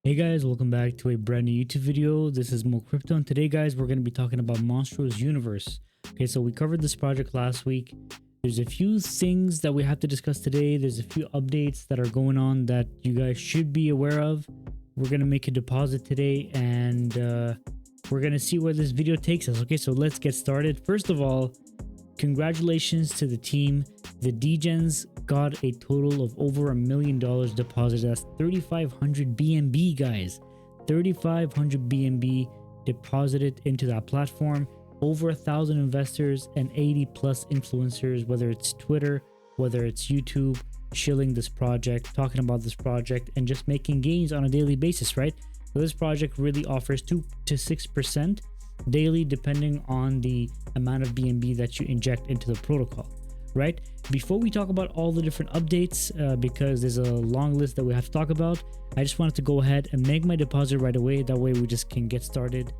Hey guys, welcome back to a brand new YouTube video. This is Mo Crypto, and today guys we're going to be talking about Monstro's universe. Okay, so we covered this project last week. There's a few things that we have to discuss today. There's a few updates that are going on that you guys should be aware of. We're going to make a deposit today, and we're going to see where this video takes us. Okay, so let's get started. First of all, congratulations to the team. The Degenz got a total of over $1 million deposited. That's 3,500 BNB, guys. 3,500 BNB deposited into that platform. Over 1,000 investors and 80 plus influencers, whether it's Twitter, whether it's YouTube, shilling this project, talking about this project, and just making gains on a daily basis, right? So this project really offers 2 to 6% daily, depending on the amount of BNB that you inject into the protocol, right? Before we talk about all the different updates, because there's a long list that we have to talk about, I just wanted to go ahead and make my deposit right away. That way we just can get started.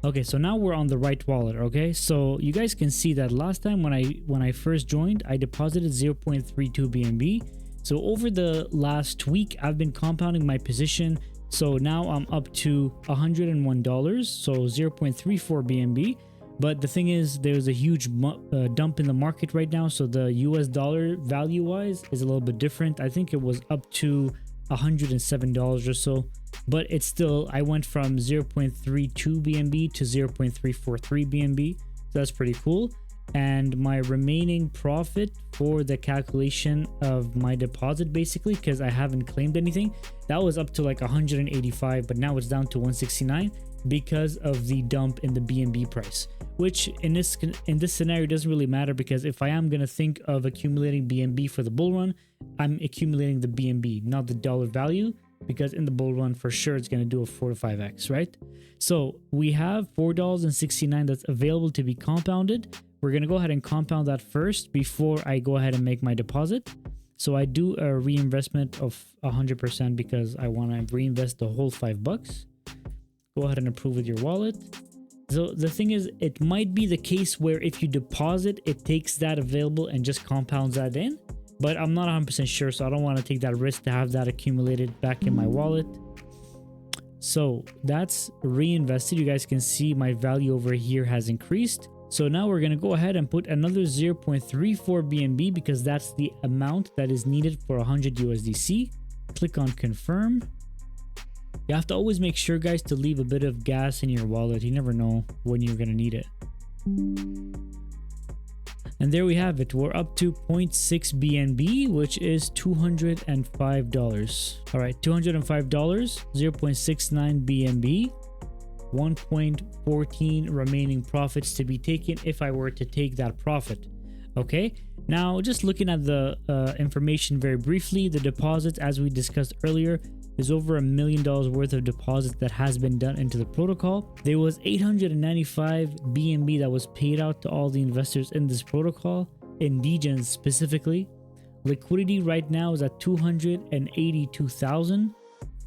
Okay, so now we're on the right wallet. Okay, so you guys can see that last time when I first joined, I deposited 0.32 BNB. So over the last week, I've been compounding my position. So now I'm up to $101, so 0.34 BNB. But the thing is, there's a huge dump in the market right now. So the US dollar value wise is a little bit different. I think it was up to $107 or so. But it's still, I went from 0.32 BNB to 0.343 BNB. So that's pretty cool. And my remaining profit for the calculation of my deposit, basically, because I haven't claimed anything, that was up to like 185, but now it's down to 169 because of the dump in the BNB price, which in this scenario doesn't really matter, because if I am going to think of accumulating BNB for the bull run, I'm accumulating the BNB, not the dollar value, because in the bull run for sure it's going to do a 4 to 5x, right? So we have $4.69 that's available to be compounded. We're going to go ahead and compound that first before I go ahead and make my deposit. So I do a reinvestment of 100% because I want to reinvest the whole $5. Go ahead and approve with your wallet. So the thing is, it might be the case where if you deposit, it takes that available and just compounds that in. But I'm not 100% sure, so I don't want to take that risk to have that accumulated back in my wallet. So that's reinvested. You guys can see my value over here has increased. So now we're going to go ahead and put another 0.34 BNB because that's the amount that is needed for 100 USDC. Click on confirm. You have to always make sure, guys, to leave a bit of gas in your wallet. You never know when you're going to need it. And there we have it. We're up to 0.6 BNB, which is $205. All right, $205, 0.69 BNB. 1.14 remaining profits to be taken if I were to take that profit. Okay, now just looking at the information very briefly, the deposits, as we discussed earlier, there's over $1 million worth of deposits that has been done into the protocol. There was 895 BNB that was paid out to all the investors in this protocol, in Degenz specifically. Liquidity right now is at 282,000,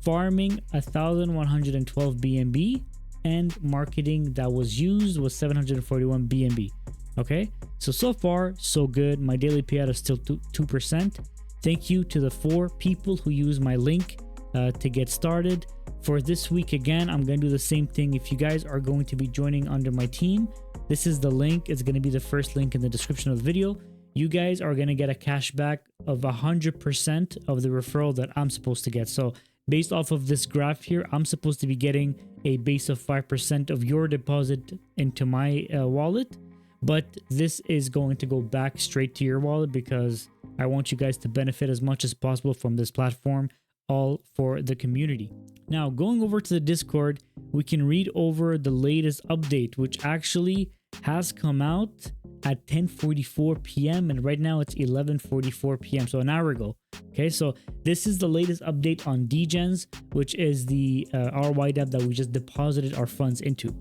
farming 1,112 BNB, and marketing that was used was 741 BNB. Okay, so far so good. My daily payout is still 2%. Thank you to the 4 people who use my link to get started. For this week, again, I'm going to do the same thing. If you guys are going to be joining under my team, this is the link. It's going to be the first link in the description of the video. You guys are going to get a cashback of 100% of the referral that I'm supposed to get. So based off of this graph here, I'm supposed to be getting a base of 5% of your deposit into my wallet. But this is going to go back straight to your wallet because I want you guys to benefit as much as possible from this platform, all for the community. Now, going over to the Discord, we can read over the latest update, which actually has come out at 10:44 p.m. and right now it's 11:44 p.m. so an hour ago. Okay, so this is the latest update on Degenz, which is the RYDAP that we just deposited our funds into.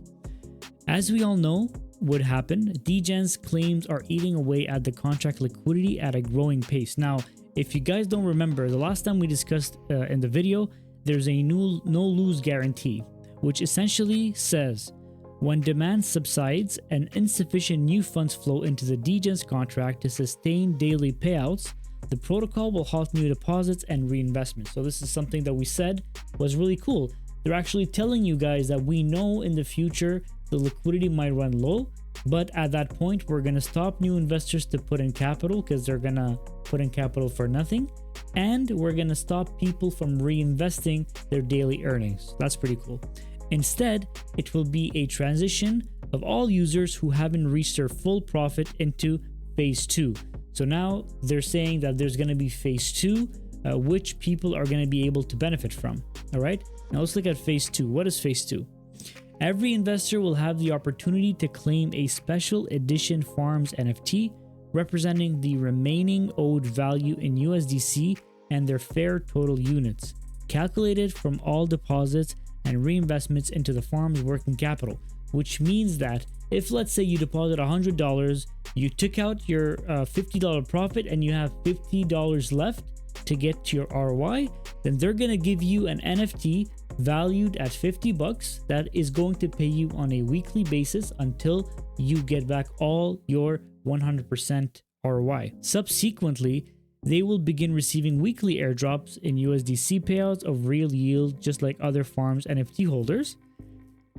As we all know what happened, Degenz claims are eating away at the contract liquidity at a growing pace. Now, if you guys don't remember, the last time we discussed in the video, there's a no-lose guarantee, which essentially says when demand subsides and insufficient new funds flow into the Degenz contract to sustain daily payouts, The protocol will halt new deposits and reinvestments. So this is something that we said was really cool. They're actually telling you guys that we know in the future the liquidity might run low, but at that point we're going to stop new investors to put in capital because they're going to put in capital for nothing, and we're going to stop people from reinvesting their daily earnings. That's pretty cool. Instead, it will be a transition of all users who haven't reached their full profit into phase 2. So now they're saying that there's going to be phase 2, which people are going to be able to benefit from. All right, now let's look at phase 2. What is phase 2? Every investor will have the opportunity to claim a special edition farms NFT representing the remaining owed value in USDC and their fair total units, calculated from all deposits and reinvestments into the farm's working capital, which means that if, let's say, you deposit $100, you took out your $50 profit and you have $50 left to get to your ROI, then they're going to give you an NFT valued at $50 that is going to pay you on a weekly basis until you get back all your 100% ROI. Subsequently, they will begin receiving weekly airdrops in USDC payouts of real yield, just like other farms NFT holders.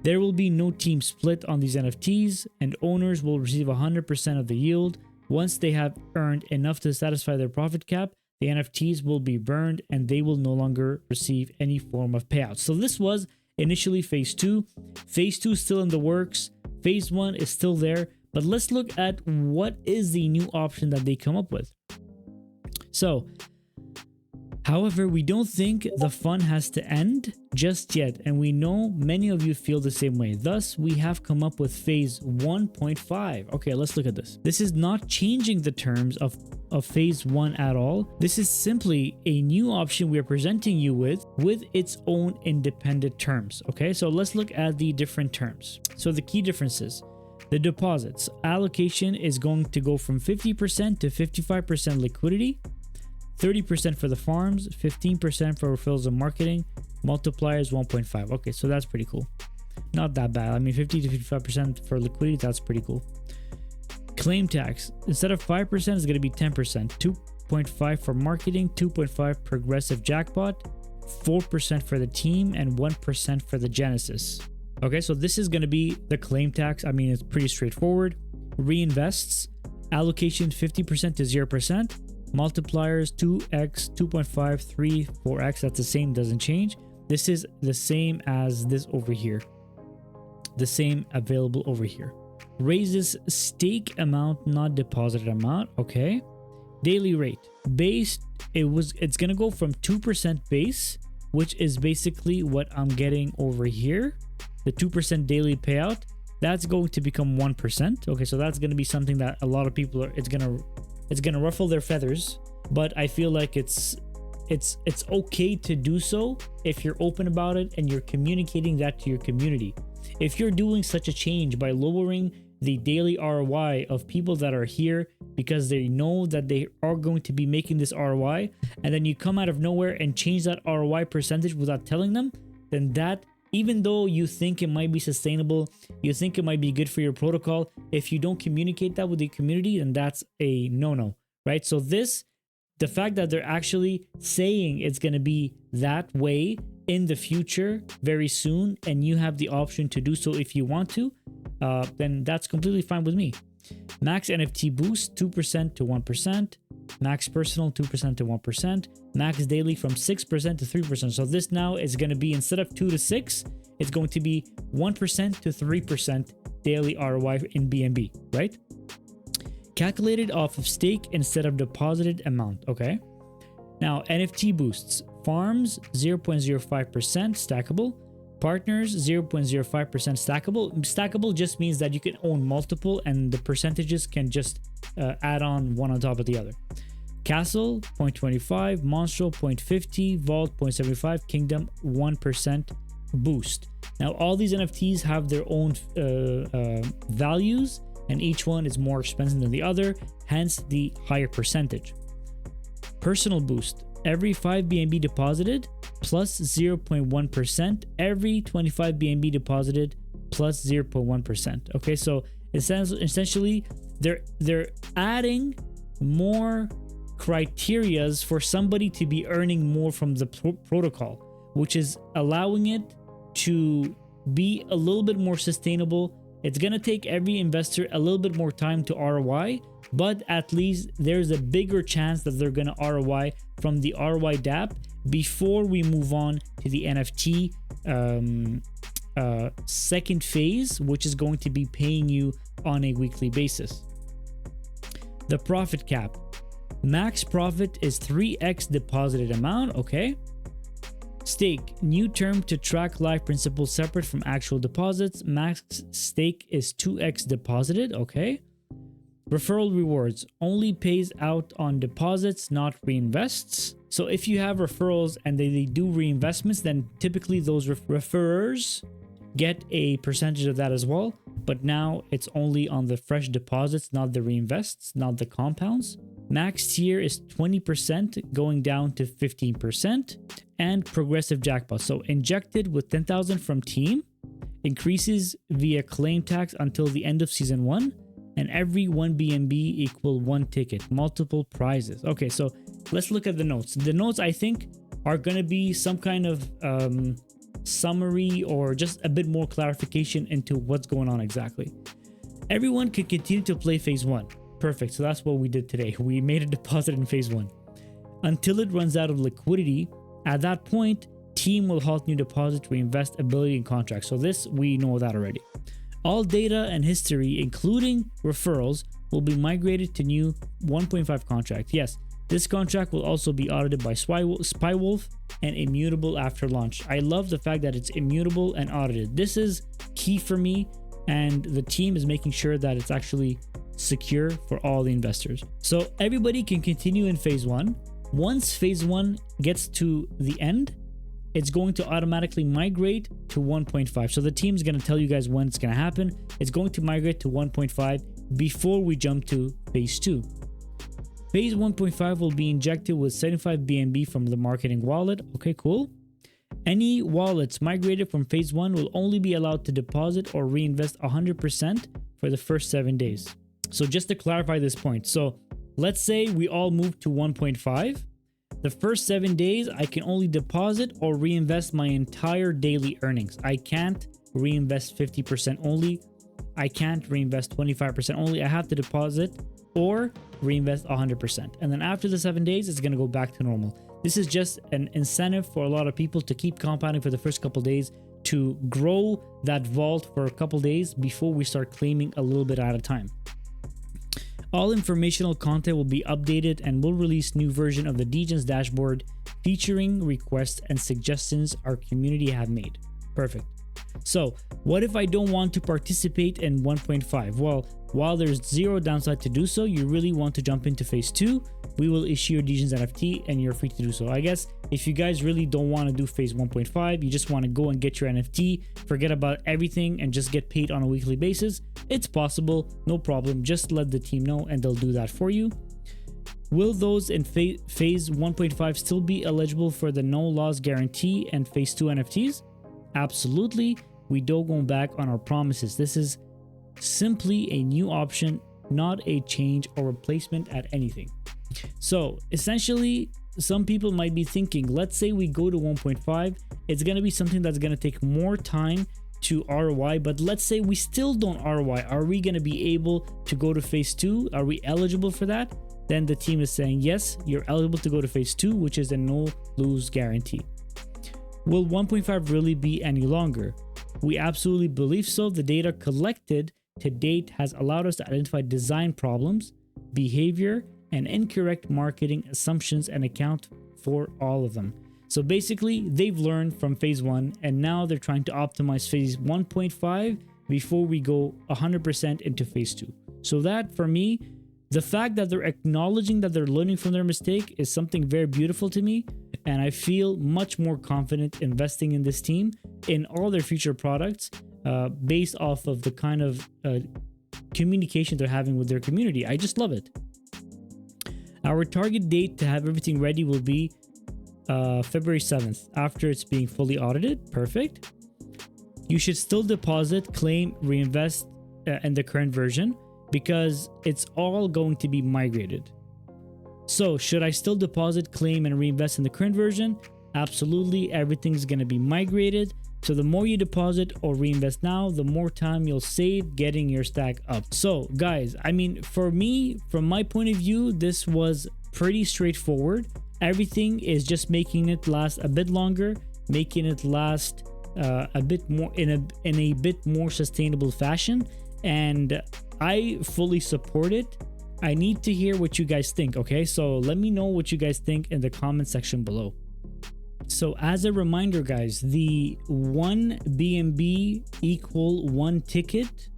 There will be no team split on these NFTs, and owners will receive 100% of the yield. Once they have earned enough to satisfy their profit cap, the NFTs will be burned and they will no longer receive any form of payout. So this was initially phase 2. Phase 2 is still in the works. Phase 1 is still there. But let's look at what is the new option that they come up with. So, however, we don't think the fun has to end just yet, and we know many of you feel the same way. Thus, we have come up with phase 1.5. Okay, let's look at this. This is not changing the terms of phase 1 at all. This is simply a new option we are presenting you with its own independent terms. Okay, so let's look at the different terms. So the key differences. The deposits allocation is going to go from 50% to 55% liquidity, 30% for the farms, 15% for referrals and marketing, multipliers 1.5. Okay, so that's pretty cool. Not that bad. I mean, 50 to 55% for liquidity, that's pretty cool. Claim tax, instead of 5%, is going to be 10%. 2.5 for marketing, 2.5 progressive jackpot, 4% for the team, and 1% for the Genesis. Okay, so this is going to be the claim tax. I mean, it's pretty straightforward. Reinvests, allocation 50% to 0%. Multipliers 2x, 2.5, 3, 4x. That's the same, doesn't change. This is the same as this over here. The same available over here. Raises stake amount, not deposited amount. Okay. Daily rate. Base, it's going to go from 2% base, which is basically what I'm getting over here. The 2% daily payout, that's going to become 1%. Okay, so that's going to be something that a lot of people are, it's going to ruffle their feathers, but I feel like it's okay to do so if you're open about it and you're communicating that to your community. If you're doing such a change by lowering the daily ROI of people that are here because they know that they are going to be making this ROI, and then you come out of nowhere and change that ROI percentage without telling them, then that, even though you think it might be sustainable, you think it might be good for your protocol, if you don't communicate that with the community, then that's a no-no, right? So the fact that they're actually saying it's going to be that way in the future very soon, and you have the option to do so if you want to, then that's completely fine with me. Max NFT boost 2% to 1%. Max personal 2% to 1%. Max daily from 6% to 3%. So this now is going to be, instead of 2 to 6, it's going to be 1% to 3% daily ROI in BNB, right? Calculated off of stake instead of deposited amount. Okay. Now NFT boosts. Farms 0.05% stackable. Partners 0.05% stackable. Stackable just means that you can own multiple and the percentages can just add on one on top of the other. Castle 0.25, Monstro 0.50, Vault 0.75, Kingdom 1% boost. Now all these NFTs have their own values, and each one is more expensive than the other, hence the higher percentage. Personal boost. Every 5 BNB deposited plus 0.1%. Every 25 BNB deposited plus 0.1%. Okay, so essentially they're adding more criterias for somebody to be earning more from the protocol, which is allowing it to be a little bit more sustainable. It's going to take every investor a little bit more time to ROI, but at least there's a bigger chance that they're going to ROI from the ROI DApp before we move on to the NFT second phase, which is going to be paying you on a weekly basis. The profit cap. Max profit is 3x deposited amount. Okay. Stake. New term to track live principal separate from actual deposits. Max stake is 2x deposited. Okay. Referral rewards. Only pays out on deposits, not reinvests. So if you have referrals and they do reinvestments, then typically those referrers get a percentage of that as well. But now it's only on the fresh deposits, not the reinvests, not the compounds. Max tier is 20% going down to 15%, and progressive jackpot. So injected with 10,000 from team, increases via claim tax until the end of season 1, and every 1 BNB equal 1 ticket, multiple prizes. Okay, so let's look at the notes. The notes I think are going to be some kind of summary or just a bit more clarification into what's going on exactly. Everyone can continue to play phase 1. Perfect. So that's what we did today. We made a deposit in phase 1 until it runs out of liquidity. At that point, team will halt new deposit, reinvest ability in contracts. So this, we know that already. All data and history, including referrals, will be migrated to new 1.5 contract. Yes, this contract will also be audited by Spywolf and immutable after launch. I love the fact that it's immutable and audited. This is key for me, and the team is making sure that it's actually secure for all the investors. So everybody can continue in phase 1. Once phase 1 gets to the end, it's going to automatically migrate to 1.5. So the team's going to tell you guys when it's going to happen. It's going to migrate to 1.5 before we jump to phase 2. Phase 1.5 will be injected with 75 BNB from the marketing wallet. Okay, cool. Any wallets migrated from phase 1 will only be allowed to deposit or reinvest 100% for the first 7 days. So just to clarify this point, so let's say we all move to 1.5. The first 7 days, I can only deposit or reinvest my entire daily earnings. I can't reinvest 50% only. I can't reinvest 25% only. I have to deposit or reinvest 100%. And then after the 7 days, it's going to go back to normal. This is just an incentive for a lot of people to keep compounding for the first couple days, to grow that vault for a couple days before we start claiming a little bit at a time. All informational content will be updated, and we'll release new version of the Degenz dashboard featuring requests and suggestions our community have made. Perfect. So what if I don't want to participate in 1.5? Well, while there's zero downside to do so, you really want to jump into phase 2, we will issue your Degenz NFT and you're free to do so. I guess if you guys really don't want to do phase 1.5, you just want to go and get your NFT, forget about everything and just get paid on a weekly basis, it's possible, no problem. Just let the team know and they'll do that for you. Will those in phase 1.5 still be eligible for the no loss guarantee and phase 2 NFTs? Absolutely. We don't go back on our promises. This is simply a new option, not a change or replacement at anything. So essentially, some people might be thinking, let's say we go to 1.5, it's going to be something that's going to take more time to ROI, but let's say we still don't ROI. Are we going to be able to go to phase 2? Are we eligible for that? Then the team is saying, yes, you're eligible to go to phase 2, which is a no lose guarantee. Will 1.5 really be any longer? We absolutely believe so. The data collected to date has allowed us to identify design problems, behavior, and incorrect marketing assumptions and account for all of them. So basically, they've learned from phase 1 and now they're trying to optimize phase 1.5 before we go 100% into phase 2. So that, for me, the fact that they're acknowledging that they're learning from their mistake is something very beautiful to me, and I feel much more confident investing in this team in all their future products based off of the kind of communication they're having with their community. I just love it. Our target date to have everything ready will be February 7th after it's being fully audited. Perfect. You should still deposit, claim, reinvest in the current version because it's all going to be migrated. So should I still deposit, claim, and reinvest in the current version? Absolutely. Everything's going to be migrated. So the more you deposit or reinvest now, the more time you'll save getting your stack up. So guys, I mean, for me, from my point of view, this was pretty straightforward. Everything is just making it last a bit longer, making it last a bit more in a bit more sustainable fashion, and I fully support it. I need to hear what you guys think. Okay, so let me know what you guys think in the comment section below. So as a reminder, guys, the 1 BNB equal 1 ticket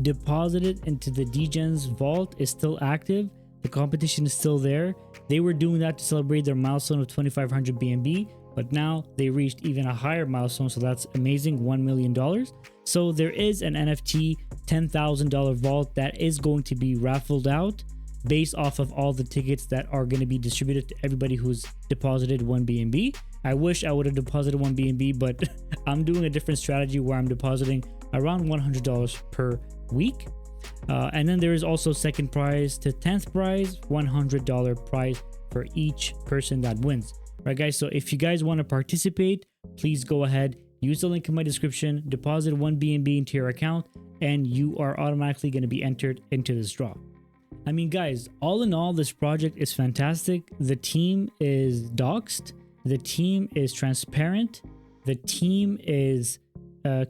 deposited into the Degenz vault is still active. The competition is still there. They were doing that to celebrate their milestone of 2,500 BNB, but now they reached even a higher milestone, so that's amazing, $1 million. So there is an NFT $10,000 vault that is going to be raffled out based off of all the tickets that are going to be distributed to everybody who's deposited 1 BNB. I wish I would have deposited 1 BNB, but I'm doing a different strategy where I'm depositing around $100 per week. And then there is also second prize to 10th prize, $100 prize for each person that wins. Right, guys? So if you guys want to participate, please go ahead, use the link in my description, deposit 1 BNB into your account, and you are automatically going to be entered into this draw. I mean, guys, all in all, this project is fantastic. The team is doxed. The team is transparent. The team is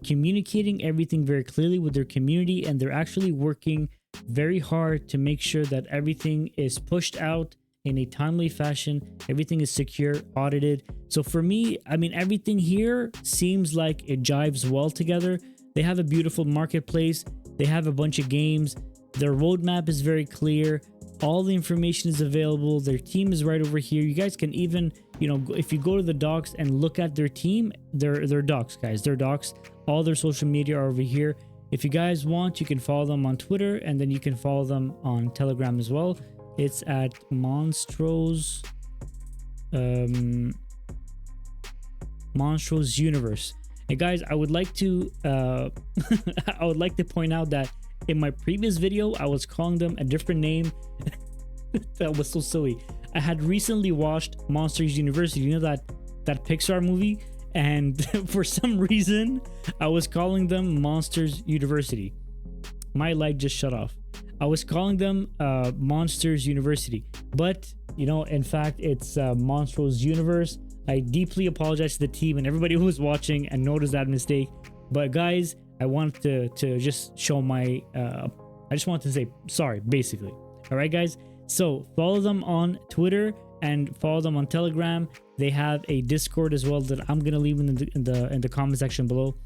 communicating everything very clearly with their community, and they're actually working very hard to make sure that everything is pushed out in a timely fashion. Everything is secure, audited. So for me, I mean, everything here seems like it jives well together. They have a beautiful marketplace. They have a bunch of games. Their roadmap is very clear. All the information is available. Their team is right over here. You guys can even, you know, if you go to the docs and look at their team, they're docs, guys. They're docs. All their social media are over here. If you guys want, you can follow them on Twitter, and then you can follow them on Telegram as well. It's at Monstro's Universe. And guys, I would like to I would like to point out that in my previous video, I was calling them a different name. That was so silly. I had recently watched Monsters University, you know, that Pixar movie, and for some reason I was calling them Monsters University. My light just shut off. I was calling them Monsters University, but you know, in fact, it's Monstro's Universe. I deeply apologize to the team and everybody who was watching and noticed that mistake. But guys, I wanted to just show my I just wanted to say sorry, basically. All right, guys. So follow them on Twitter and follow them on Telegram. They have a Discord as well that I'm gonna leave in the comment section below.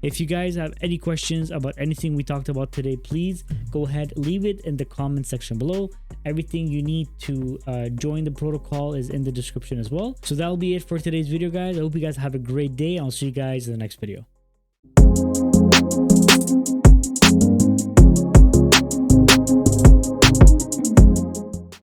If you guys have any questions about anything we talked about today, please go ahead, leave it in the comment section below. Everything you need to join the protocol is in the description as well. So that'll be it for today's video, guys. I hope you guys have a great day. I'll see you guys in the next video.